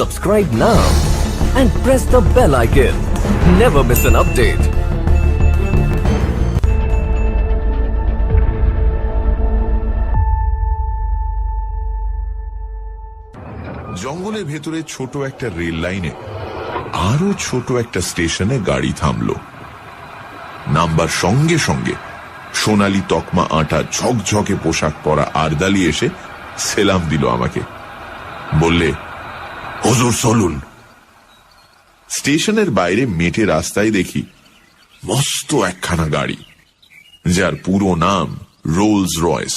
Subscribe now and press the bell icon. Never miss an update. জঙ্গলের ভেতরে ছোট একটা রেল লাইনে আরো ছোট একটা স্টেশনে গাড়ি থামলো। নামবার সঙ্গে সঙ্গে সোনালী তকমা আঁটা ঝকঝকে পোশাক পরা আরদালি এসে সেলাম দিল আমাকে। বললে, হুজুর চলুন। স্টেশনের বাইরে মেটে রাস্তায় দেখি মস্ত একখানা গাড়ি, যার পুরো নাম রোলস রয়েস,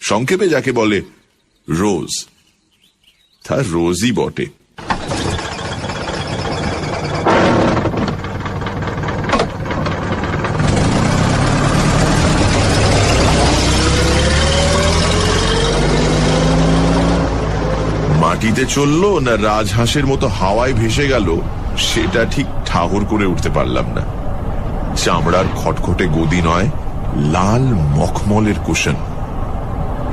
সংক্ষেপে যাকে বলে রোজ। তার রোজই বটে। মাটিতে চললো না রাজহাঁসের মতো হাওয়ায় ভেসে গেল সেটা ঠিক ঠাহর করে উঠতে পারলাম না। চামড়ার খটখটে গদি নয়, লাল মখমলের কুশন।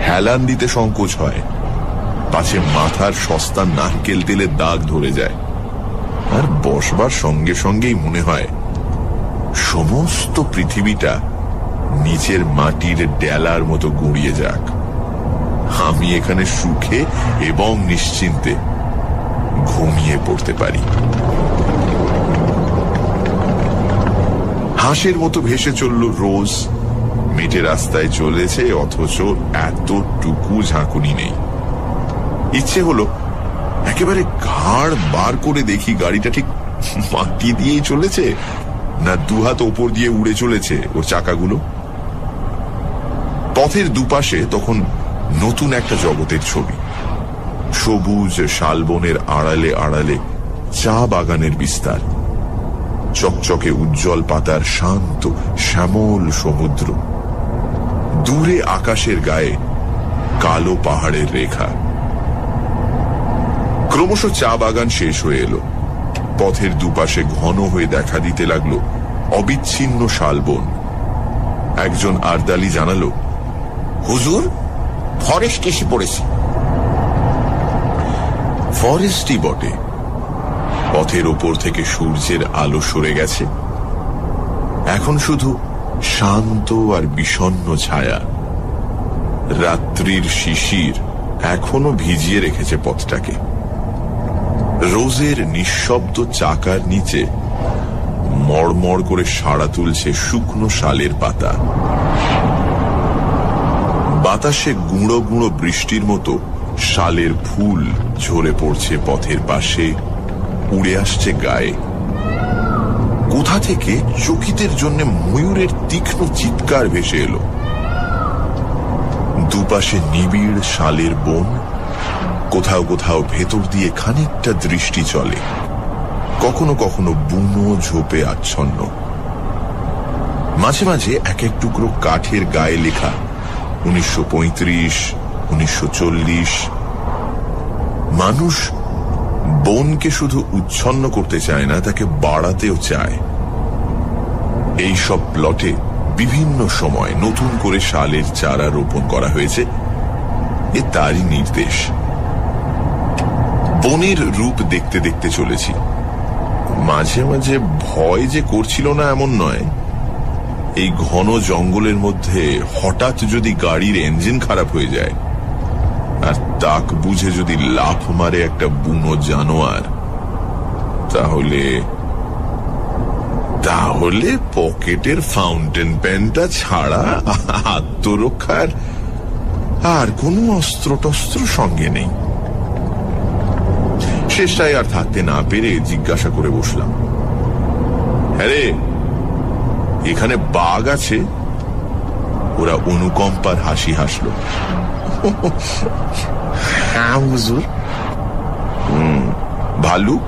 হেলান দিতে সংকোচ হয়, পাছে মাথার সস্তা নারকেল তেলের দাগ ধরে যায়। আর বসবার সঙ্গে সঙ্গেই মনে হয় সমস্ত পৃথিবীটা নিচের মাটির ডেলার মতো গুঁড়িয়ে যাক, আমি এখানে সুখে এবং নিশ্চিন্তে ঘুমিয়ে পড়তে পারি। হাঁসের মতো ভেসে চলল রোজ। মেটে রাস্তায় চলেছে, অথচ এতটুকু ঝাঁকুনি নেই। ইচ্ছে হলো একেবারে ঘাড় বার করে দেখি গাড়িটা ঠিক মাটি দিয়েই চলেছে না দুহাত ওপর দিয়ে উড়ে চলেছে ওর চাকাগুলো। পথের দুপাশে তখন নতুন একটা জগতের ছবি। সবুজ শালবনের আড়ালে আড়ালে চা বাগানের বিস্তার, চকচকে উজ্জ্বল পাতার শান্ত শ্যামল সমুদ্র, দূরে আকাশের গায়ে কালো পাহাড়ের রেখা। ক্রমশ চা বাগান শেষ হয়ে এলো। পথের দুপাশে ঘন হয়ে দেখা দিতে লাগলো অবিচ্ছিন্ন শালবন। একজন আরদালি জানালো, হুজুর, ফরেস্ট এসে পড়েছে। ফরেস্টই বটে। পথের ওপর থেকে সূর্যের আলো সরে গেছে, এখন শুধু শান্ত আর বিষণ্ণ ছায়া। রাত্রির শিশির এখনো ভিজিয়ে রেখেছে পথটাকে। রোজের নিঃশব্দ চাকার নিচে মড়মড় করে সাড়া তুলছে শুকনো শালের পাতা। বাতাসে গুঁড়ো গুঁড়ো বৃষ্টির মতো শালের ফুল ঝরে পড়ছে পথের পাশে, উড়ে আসছে গায়ে। কোথা থেকে চকিতের জন্য ময়ূরের তীক্ষ্ণ চিৎকার ভেসে এলো। দুপাশে নিবিড় শালের বন, কোথাও কোথাও ভেতর দিয়ে খানিকটা দৃষ্টি চলে, কখনো কখনো বুনো ঝোপে আচ্ছন্ন। মাঝে মাঝে এক এক টুকরো কাঠের গায়ে লেখা 1935, 1940। মানুষ বনকে শুধু উচ্ছন্ন করতে চায় না, তাকে বাড়াতেও চায়। এই সব প্লটে বিভিন্ন সময় নতুন করে শালের চারা রোপণ করা হয়েছে, এ তারই নির্দেশ। বনের রূপ দেখতে দেখতে চলেছি। মাঝে মাঝে ভয় যে করছিল না এমন নয়। এই ঘন জঙ্গলের মধ্যে হঠাৎ যদি গাড়ির ইঞ্জিন খারাপ হয়ে যায় আর তাক বুঝে যদি লাফ মারে একটা বুনো জানোয়ার, তাহলে তাহলে পকেটের ফাউন্টেন পেনটা ছাড়া আত্মরক্ষার আর কোনো অস্ত্র টস্ত্র সঙ্গে নেই। শেষটায় আর থাকতে না পেরে জিজ্ঞাসা করে বসলাম, হ্যাঁ রে, এখানে বাঘ আছে? ওরা অনুকম্পার হাসি হাসলো। হ্যাঁ হুজুর। ভালুক?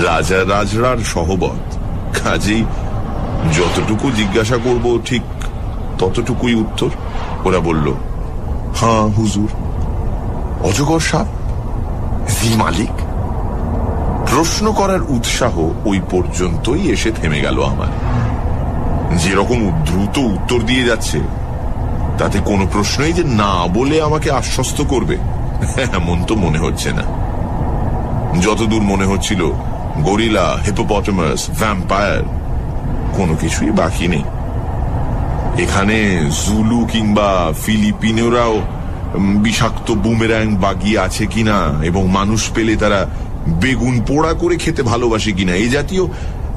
রাজা রাজরার সহবত, কাজেই যতটুকু জিজ্ঞাসা করব ঠিক ততটুকুই উত্তর। ওরা বলল, হ্যাঁ হুজুর। অজগর সাপ? জি মালিক। প্রশ্ন করার উৎসাহ ওই পর্যন্তই এসে থেমে গেল আমার। যেরকম দ্রুত উত্তর দিয়ে যাচ্ছে, তাতে কোনো প্রশ্নই যে না বলে আমাকে আশ্বস্ত করবে এমন তো মনে হচ্ছে না। যতদূর মনে হচ্ছিল গরিলা, হিপোপটেমাস, ভ্যাম্পায়ার কোনো কিছুই বাকি নেই। এখানে জুলু কিংবা ফিলিপিনোরাও বিষাক্ত বুমেরাং বাগিয়ে আছে কিনা এবং মানুষ পেলে তারা বেগুন পোড়া করে খেতে ভালোবাসে কিনা, এই জাতীয়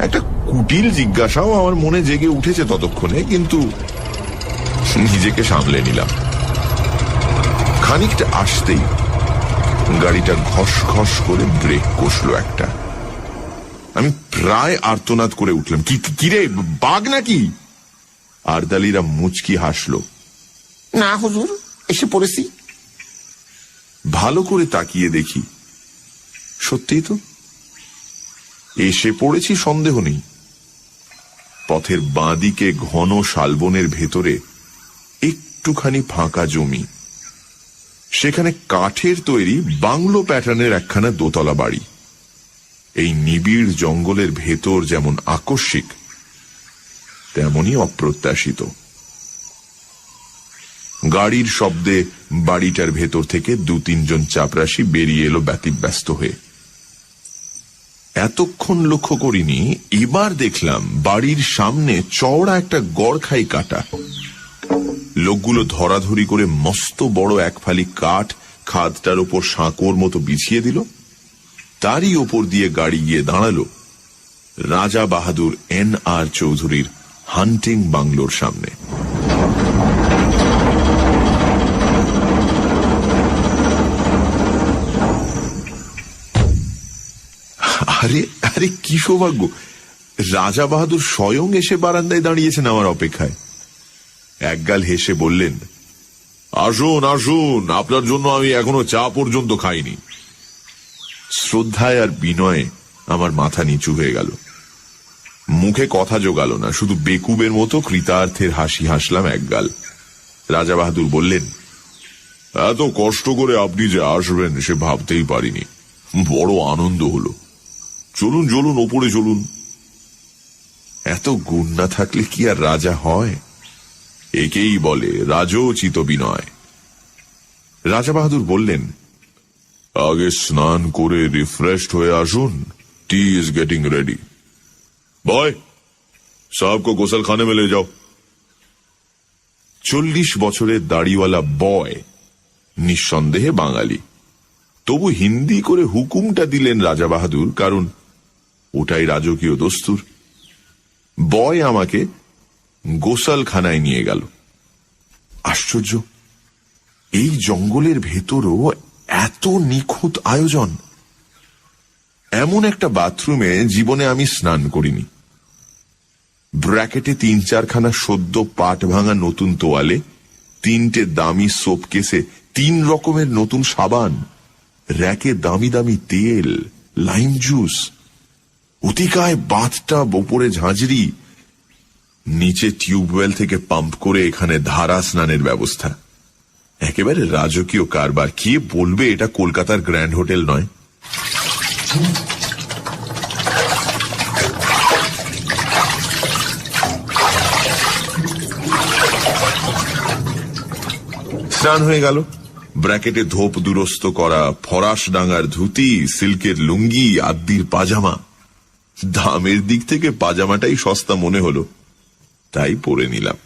একটা কুটিল জিজ্ঞাসাও আমার মনে জেগে উঠেছে ততক্ষণে, কিন্তু নিজেকে সামলে নিলাম। খানিকটা আসতেই গাড়িটা ঘস ঘস করে ব্রেক কষলো একটা। আমি প্রায় আর্তনাদ করে উঠলাম, কিরে বাঘ নাকি? আরদালিরা মুচকি হাসলো। না হুজুর, এসে পড়েছি। ভালো করে তাকিয়ে দেখি, সত্যিই তো এসে পড়েছি, সন্দেহ নেই। পথের বাঁদিকে ঘন শালবনের ভেতরে একটুখানি ফাঁকা জমি, সেখানে কাঠের তৈরি বাংলো প্যাটার্নের একখানা দোতলা বাড়ি। এই নিবিড় জঙ্গলের ভেতর যেমন আকস্মিক, তেমনি অপ্রত্যাশিত। গাড়ির শব্দে বাড়িটার ভেতর থেকে 2-3 জন চাপরাশি বেরিয়ে এলো ব্যতিব্যস্ত হয়ে। এতক্ষণ লক্ষ্য করিনি, এবার দেখলাম বাড়ির সামনে চওড়া একটা গড়খাই কাটা। লোকগুলো ধরাধরি করে মস্ত বড় এক ফালি কাঠ খাদটার ওপর সাঁকোর মতো বিছিয়ে দিল। তারই ওপর দিয়ে গাড়ি গিয়ে দাঁড়ালো রাজা বাহাদুর N.R. চৌধুরীর হান্টিং বাংলোর সামনে। আরে আরে কি সৌভাগ্য, রাজা বাহাদুর স্বয়ং এসে বারান্দায় দাঁড়িয়েছেন আমার অপেক্ষায়। একগাল হেসে বললেন, আসুন আসুন, আপনার জন্য আমি এখনো চা পর্যন্ত খাইনি। শ্রদ্ধায় আর বিনয়ে আমার মাথা নিচু হয়ে গেল। মুখে কথা জোগালো না, শুধু বেকুবের মতো কৃতার্থের হাসি হাসলাম একগাল। রাজা বাহাদুর বললেন, এত কষ্ট করে আপনি যে আসবেন সে ভাবতেই পারিনি, বড় আনন্দ হলো। চলুন চলুন, ওপরে চলুন। এত গুণ না থাকলে কি আর রাজা হয়? একেই বলে রাজোচিত বিনয়। রাজা বাহাদুর বললেন, আগে স্নান করে রিফ্রেশড হয়ে আসুন, টি ইজ গেটিং রেডি। বয়, সাহব কো গোসলখানে में ले जाओ। 40 বছরের দাড়িওয়ালা বয়, নিঃসন্দেহে বাঙালি, তবু হিন্দি করে হুকুমটা দিলেন রাজা বাহাদুর, কারণ ওটাই রাজকীয় দস্তুর। বয় আমাকে গোসলখানায় নিয়ে গেল। আশ্চর্য, এই জঙ্গলের ভেতরও এত নিখুঁত আয়োজন। এমন একটা বাথরুমে জীবনে আমি স্নান করিনি। ব্র্যাকেটে 3-4খানা সদ্য পাট ভাঙা নতুন তোয়ালে, 3টে দামি সোপ কেসে 3 রকমের নতুন সাবান, র‍্যাকে দামি দামি তেল, লাইম জুস, অতিকায় বাথটাব, ওপরে ঝাঁঝরি, নিচে টিউবওয়েল থেকে পাম্প করে এখানে ধারা স্নানের ব্যবস্থা। একেবারে রাজকীয় কারবার। কে বলবে এটা কলকাতার গ্র্যান্ড হোটেল নয়? স্নান হয়ে গেল। ব্র্যাকেটে ধোপ দুরস্ত করা ফরাস ডাঙার ধুতি, সিল্কের লুঙ্গি, আদ্দির পাজামা। দামের দিক থেকে পাজামাটাই সস্তা মনে হলো, তাই পরে নিলাম।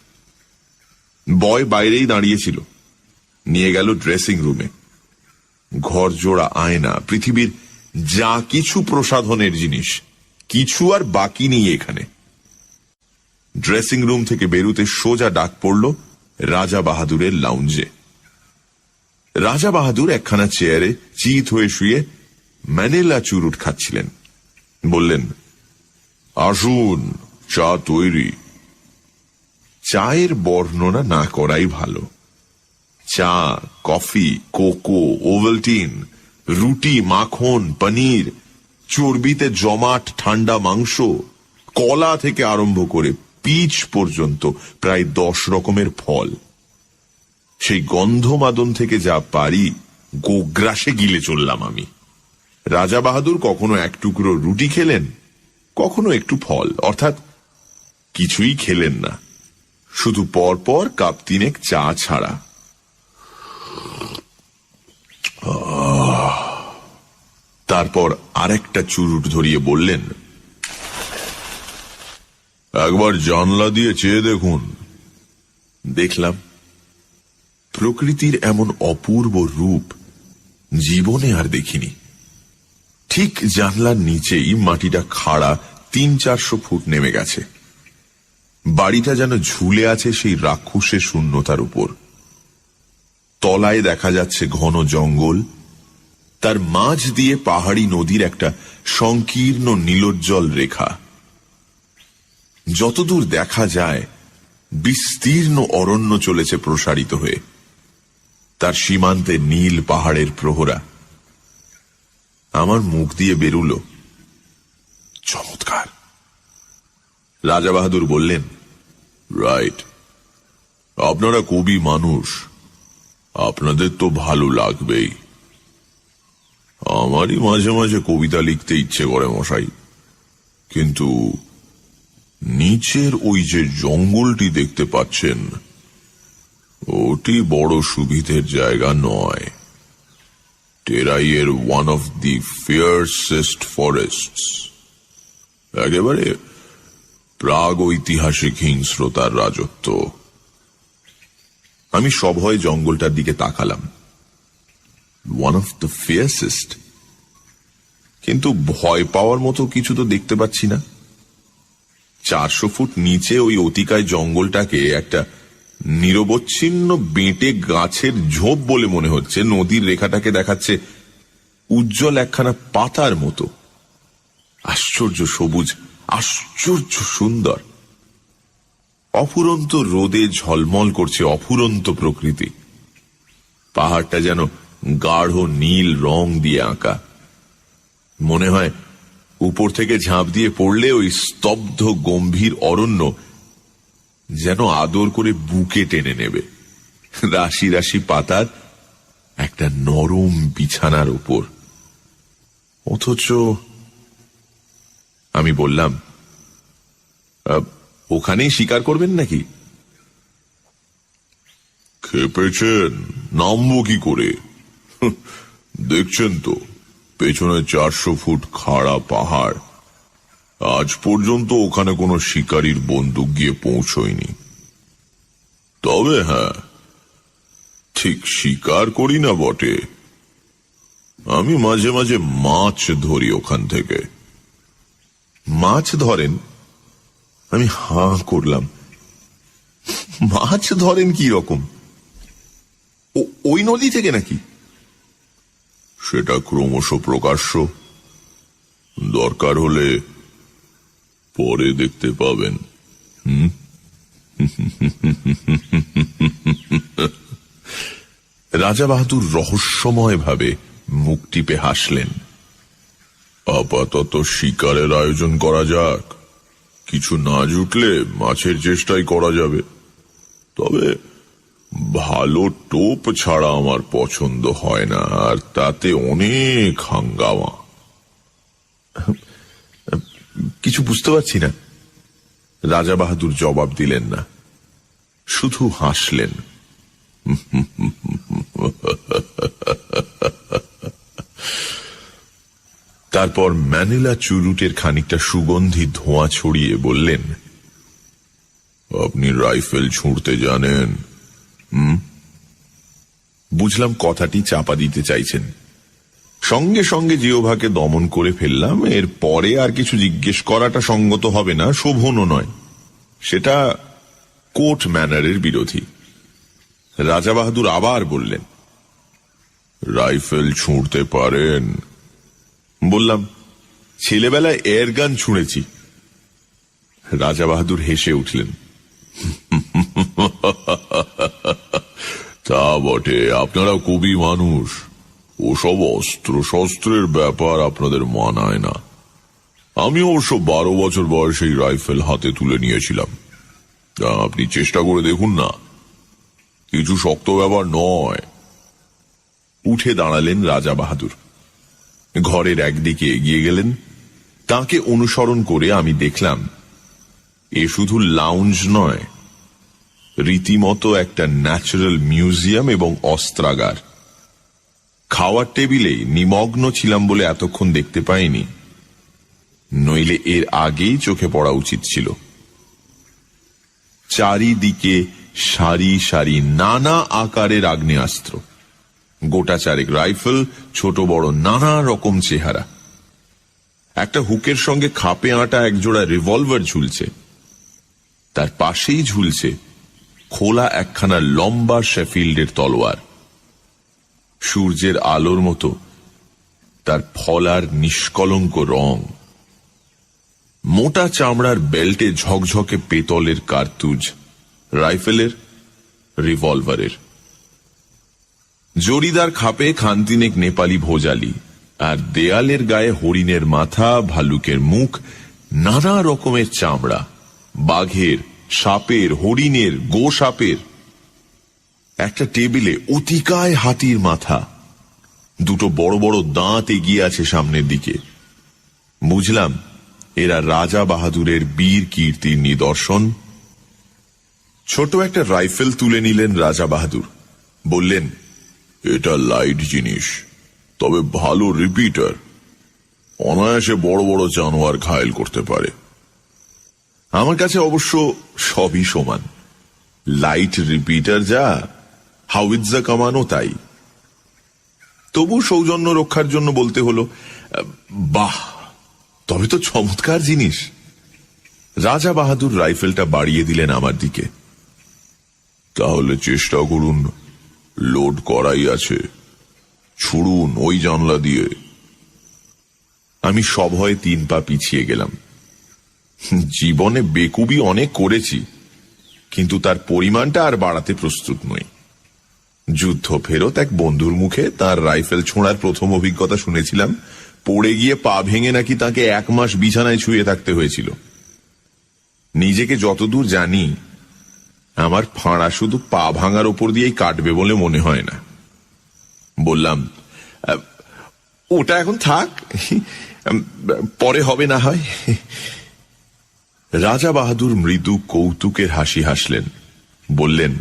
বয় বাইরেই দাঁড়িয়েছিল, নিয়ে গেল ড্রেসিং রুমে। ঘর জোড়া আয়না, পৃথিবীর যা কিছু প্রসাধনের জিনিস, কিছু আর বাকি নেই এখানে। ড্রেসিং রুম থেকে বেরুতে সোজা ডাক পড়ল রাজা বাহাদুরের লাউঞ্জে। রাজা বাহাদুর একখানা চেয়ারে চিত হয়ে শুয়ে ম্যানিলা চুরুট খাচ্ছিলেন। বললেন, আসুন, চা তৈরি। চায়ের বর্ণনা না করাই ভালো। চা, কফি, কোকো, ওভালটিন, রুটি, মাখন, পনির, চর্বিতে জমাট ঠান্ডা মাংস, কলা থেকে আরম্ভ করে পিচ পর্যন্ত প্রায় 10 রকমের ফল। সেই গন্ধমাদন থেকে যা পারি গোগ্রাসে গিলে চললাম আমি। রাজা বাহাদুর কখনো 1 টুকরো রুটি খেলেন, কখনো একটু ফল, অর্থাৎ কিছুই খেলেন না, শুধু পরপর কাপ 3 চা ছাড়া। তারপর আরেকটা চুরুট ধরিয়ে বললেন, একবার জানলা দিয়ে চেয়ে দেখুন। দেখলাম প্রকৃতির এমন অপূর্ব রূপ জীবনে আর দেখিনি। ঠিক জানলার নিচেই মাটিটা খাড়া 300-400 ফুট নেমে গেছে। বাড়িটা যেন ঝুলে আছে সেই রাক্ষসের শূন্যতার উপর। তলায় দেখা যাচ্ছে ঘন জঙ্গল, তার মাঝ দিয়ে পাহাড়ি নদীর একটা সংকীর্ণ নীলোজ্জ্বল রেখা। যতদূর দেখা যায় বিস্তীর্ণ অরণ্য চলেছে প্রসারিত হয়ে, তার সীমান্তে নীল পাহাড়ের প্রহরা। আমার মুখ দিয়ে বেরুল, চমৎকার। রাজা বাহাদুর বললেন, রাইট, আপনারা কবি মানুষ, আপনাদের তো ভালো লাগবেই। আমারই মাঝে মাঝে কবিতা লিখতে ইচ্ছে করে মশাই, কিন্তু নিচের ওই যে জঙ্গলটি দেখতে পাচ্ছেন, ওটি বড় সুবিধের জায়গা নয়। টেরাইয়ের ওয়ান অফ দি ফিয়ার্সেস্ট ফরেস্টস, একেবারে প্রাগ ঐতিহাসিক হিংস্রতার রাজত্ব। আমি সভয়ে জঙ্গলটার দিকে তাকালাম। ওয়ান অফ দ্য ফিয়ার্সেস্ট, কিন্তু ভয় পাওয়ার মতো কিছু তো দেখতে পাচ্ছি না। 400 ফুট নিচে ওই অতিকায় জঙ্গলটাকে একটা নিরবচ্ছিন্ন বেঁটে গাছের ঝোপ বলে মনে হচ্ছে। নদীর রেখাটাকে দেখাচ্ছে উজ্জ্বল একখানা পাতার মতো। আশ্চর্য সবুজ, আশ্চর্য সুন্দর। অফুরন্ত রোদে ঝলমল করছে অফুরন্ত প্রকৃতি। পাহাড়টা যেন গাঢ় নীল রং দিয়ে আঁকা। মনে হয় উপর থেকে ঝাঁপ দিয়ে পড়লে ওই স্তব্ধ গম্ভীর অরণ্য যেন আদর করে বুকে টেনে নেবে, রাশি রাশি পাতার একটা নরম বিছানার উপর। অথচ আমি বললাম, ওখানেই শিকার করবেন নাকি? খেপেছেন, নামবো কি করে? দেখছেন তো পেছনে 400 ফুট খাড়া পাহাড়। আজ পর্যন্ত ওখানে কোনো শিকারীর বন্দুক গিয়ে পৌঁছয়নি। তবে হ্যাঁ, ঠিক শিকার করি না বটে, আমি মাঝে মাঝে মাছ ধরি ওখান থেকে। মাছ ধরেন? আমি হাঁ করলাম। মাছ ধরেন কি রকম? ওই নদী থেকে নাকি? সেটা ক্রমশ প্রকাশ্য, দরকার হলে পরে দেখতে পাবেন। রাজা বাহাদুর রহস্যময় ভাবে মুখ টিপে হাসলেন। আপাতত শিকারের আয়োজন করা যাক, কিছু না জুটলে মাছের চেষ্টাই করা যাবে। তবে ভালো টোপ ছাড়া আমার পছন্দ হয় না, আর তাতে অনেক হাঙ্গামা। কিছু বুঝতে পারছি না। রাজা বাহাদুর জবাব দিলেন না, শুধু হাসলেন। তারপর ম্যানিলা চুরুটের খানিকটা সুগন্ধি ধোঁয়া ছড়িয়ে বললেন, আপনি রাইফেল ছুঁড়তে জানেন? বুঝলাম কথাটি চাপা দিতে চাইছেন। সঙ্গে সঙ্গে জিহ্বাকে দমন করে ফেললাম। এর পরে আর কিছু জিজ্ঞেস করাটা সঙ্গত হবে না, শোভনও নয়। সেটা কোর্ট ম্যানারের বিরোধী। রাজা বাহাদুর আবার বললেন, রাইফেল ছুঁড়তে পারেন? বললাম, ছেলেবেলায় এয়ার গান ছুঁড়েছি। রাজা বাহাদুর হেসে উঠলেন, তা বটে, আপনারা কবি মানুষ, ওসব অস্ত্র শস্ত্রের ব্যাপার আপনাদের মানায় না। আমি অবশ্য 12 বছর বয়সেই রাইফেল হাতে তুলে নিয়েছিলাম। আপনি চেষ্টা করে দেখুন না, কিছু শক্ত ব্যাপার নয়। উঠে দাঁড়ালেন রাজা বাহাদুর, ঘরের একদিকে এগিয়ে গেলেন। তাকে অনুসরণ করে আমি দেখলাম এ শুধু লাউঞ্জ নয়, রীতিমতো একটা ন্যাচারাল মিউজিয়াম এবং অস্ত্রাগার। খাওয়ার টেবিলেই নিমগ্ন ছিলাম বলে এতক্ষণ দেখতে পাইনি, নইলে এর আগেই চোখে পড়া উচিত ছিল। চারিদিকে সারি সারি নানা আকারের আগ্নেয়াস্ত্র, গোটা চারেক রাইফেল, ছোট বড় নানা রকম চেহারা। একটা হুকের সঙ্গে খাপে আঁটা একজোড়া রিভলভার ঝুলছে, তার পাশেই ঝুলছে খোলা একখানা লম্বা শেফিল্ডের তলোয়ার। সূর্যের আলোর মতো তার ফলার নিষ্কলঙ্ক রং। মোটা চামড়ার বেল্টে ঝকঝকে পেতলের কার্তুজ, রাইফেলের, রিভলভারের। জরিদার খাপে খানতিনেক নেপালি ভোজালি, আর দেয়ালের গায়ে হরিণের মাথা, ভালুকের মুখ, নানা রকমের চামড়া, বাঘের, সাপের, হরিণের, গো সাপের। একটা টেবিলে অতিকায় হাতির মাথা, দুটো বড় বড় দাঁত এগিয়ে আছে সামনের দিকে। বুঝলাম এরা রাজা বাহাদুরের বীর কীর্তির নিদর্শন। ছোট একটা রাইফেল তুলে নিলেন রাজা বাহাদুর, বললেন, এটা লাইট জিনিস, তবে ভালো রিপিটার, অনায়াসে বড় বড় জানোয়ার ঘায়েল করতে পারে। আমার কাছে অবশ্য সবই সমান, লাইট রিপিটার যা, হাউইৎজা কামানো তাই। তবু সৌজন্য রক্ষার জন্য বলতে হলো, বাহ, তবে তো চমৎকার জিনিস। রাজা বাহাদুর রাইফেলটা বাড়িয়ে দিলেন আমার দিকে। তাহলে চেষ্টা করুন, লোড করাই আছে, ছুড়ুন ওই জানলা দিয়ে। আমি সভয়ে 3 পা পিছিয়ে গেলাম। জীবনে বেকুবি অনেক করেছি, কিন্তু তার পরিমাণটা আর বাড়াতে প্রস্তুত নই। যুদ্ধ ফেরত এক বন্ধুর মুখে তার রাইফেল ছোঁড়ার প্রথম অভিজ্ঞতা শুনেছিলাম। পড়ে গিয়ে পা ভেঙে নাকি তাকে 1 মাস বিছানায় শুয়ে থাকতে হয়েছিল। নিজেকে যতদূর জানি, আমার ফাঁড়া শুধু পা ভাঙার ওপর দিয়েই কাটবে বলে মনে হয় না। বললাম, ওটা এখন থাক, পরে হবে না হয়। রাজা বাহাদুর মৃদু কৌতুকের হাসি হাসলেন, বললেন,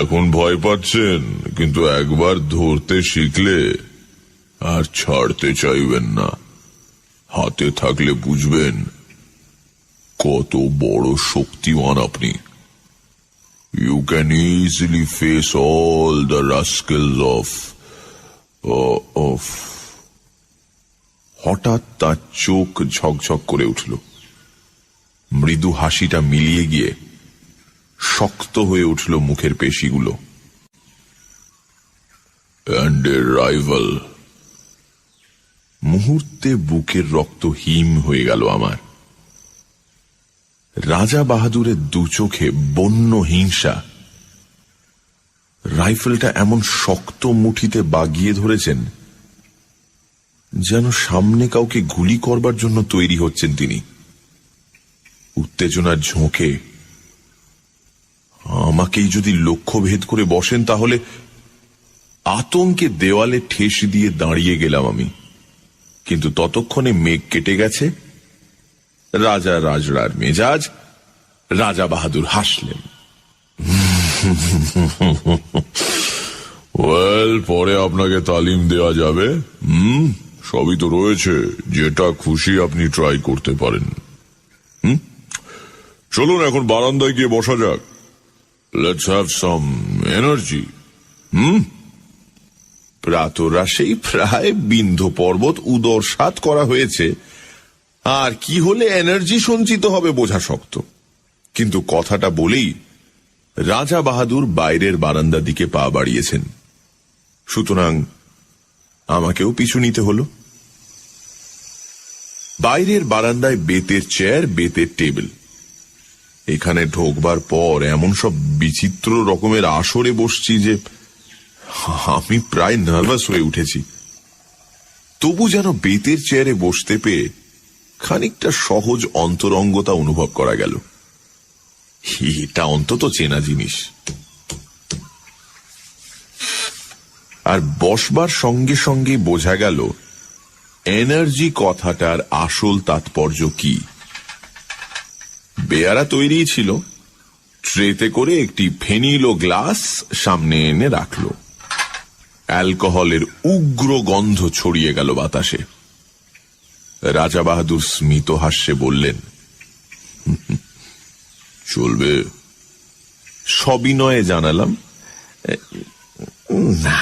এখন ভয় পাচ্ছেন, কিন্তু একবার ধরতে শিখলে আর ছাড়তে চাইবেন না। হাতে থাকলে বুঝবেন কত বড় শক্তিমান আপনি। You can easily face all the rascals off. হঠাৎ তার চোখ ঝকঝক করে উঠল। মৃদু হাসিটা মিলিয়ে গিয়ে শক্ত হয়ে উঠল মুখের পেশিগুলো। And a rival. মুহূর্তে বুকের রক্ত হিম হয়ে গেল আমার। রাজা বাহাদুরের 2 চোখে বন্য হিংসা। রাইফেলটা এমন শক্ত মুঠিতে বাগিয়ে ধরেছেন যেন সামনে কাউকে গুলি করবার জন্য তৈরি হচ্ছেন তিনি। উত্তেজনার ঝোঁকে আমাকেই যদি লক্ষ্য ভেদ করে বসেন, তাহলে আতঙ্কে দেওয়ালে ঠেস দিয়ে দাঁড়িয়ে গেলাম আমি। কিন্তু ততক্ষণে মেঘ কেটে গেছে। রাজা রাজড়ার মেজাজ। রাজা বাহাদুর হাসলেন। ওয়েল, পরে আপনাকে তালিম দেওয়া যাবে। সবই তো রয়েছে, যেটা খুশি আপনি ট্রাই করতে পারেন। চলুন এখন বারান্দায় গিয়ে বসা যাক। Let's have some energy. প্রাতরাশেই প্রায় বিন্ধ্য পর্বত উদরসাৎ করা হয়েছে, আর কি হলে এনার্জি সঞ্চিত হবে বোঝা শক্ত। কিন্তু কথাটা বলেই রাজা বাহাদুর বাইরের বারান্দার দিকে পা বাড়িয়েছেন, সুতরাং আমাকেও পিছু নিতে হলো। বাইরের বারান্দায় বেতের চেয়ার, বেতের টেবিল। এখানে ঢোকবার পর এমন সব বিচিত্র রকমের আসরে বসছি যে আমি প্রায় নার্ভাস হয়ে উঠেছি। তবু যেন বেতের চেয়ারে বসতে পেয়ে খানিকটা সহজ অন্তরঙ্গতা অনুভব করা গেল। এটা অন্তত চেনা জিনিস। আর বসবার সঙ্গে সঙ্গে বোঝা গেল এনার্জি কথাটার আসল তাৎপর্য কি। বেয়ারা তৈরি ছিল, ট্রেতে করে একটি ফেনিল ও গ্লাস সামনে এনে রাখল। অ্যালকোহলের উগ্র গন্ধ ছড়িয়ে গেল বাতাসে। রাজা বাহাদুর স্মিত হাস্যে বললেন, চলবে? সবিনয়ে জানালাম, না।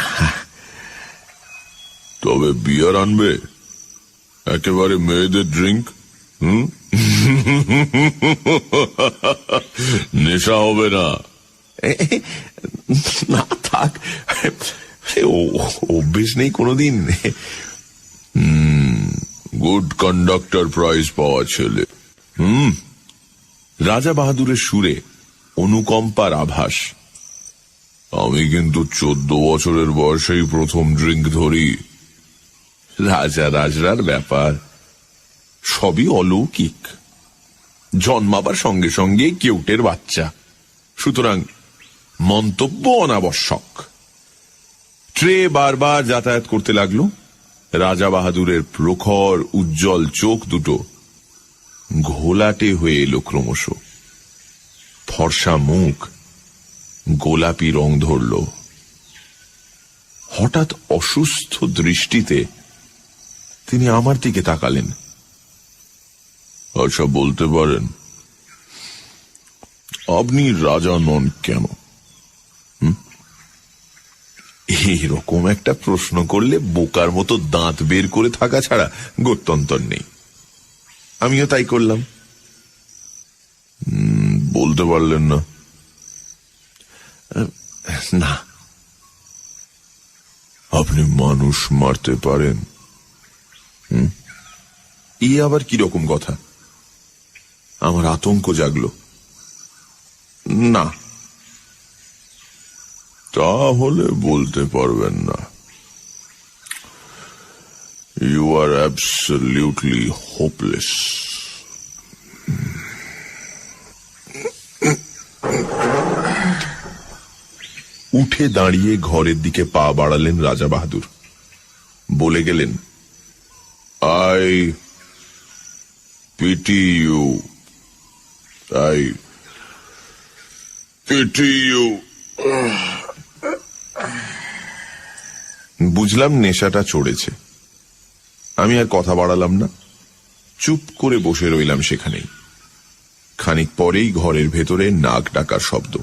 তবে বিয়ার আনবে? একেবারে মেয়েদের ড্রিঙ্ক। নেশা হবে না? না থাক, অভ্যেস নেই কোনোদিন। গুড কন্ডাক্টর প্রাইজ পাওয়া ছেলে। রাজা বাহাদুরের সুরে অনুকম্পার আভাস। আমি কিন্তু 14 বছরের বয়সেই প্রথম ড্রিঙ্ক ধরি। রাজা রাজরার ব্যাপার, সবই অলৌকিক। জন্মাবার সঙ্গে সঙ্গে কেউটের বাচ্চা, সুতরাং মন্তব্য অনাবশ্যক। ট্রে বারবার যাতায়াত করতে লাগলো। রাজা বাহাদুরের প্রখর উজ্জ্বল চোখ দুটো ঘোলাটে হয়ে এলো ক্রমশ। ফর্সা মুখ গোলাপি রং ধরল। হঠাৎ অসুস্থ দৃষ্টিতে তিনি আমার দিকে তাকালেন। আচ্ছা, বলতে পারেন আপনি রাজা নন কেন? এইরকম একটা প্রশ্ন করলে বোকার মতো দাঁত বের করে থাকা ছাড়া গত্যন্তর নেই। আমিও তাই করলাম। বলতে পারলেন না? না। আপনি মানুষ মারতে পারেন? ই আবার কিরকম কথা? আমার আতঙ্ক জাগলো। না। তাহলে বলতে পারবেন না। You are absolutely hopeless. উঠে দাঁড়িয়ে ঘরের দিকে পা বাড়ালেন রাজা বাহাদুর। বলে গেলেন, I pity you, I pity you. বুঝলাম নেশাটা চড়েছে। আমি আর কথা বাড়ালাম না, চুপ করে বসে রইলাম সেখানেই। খানিক পরেই ঘরের ভেতরে নাক ডাকার শব্দ।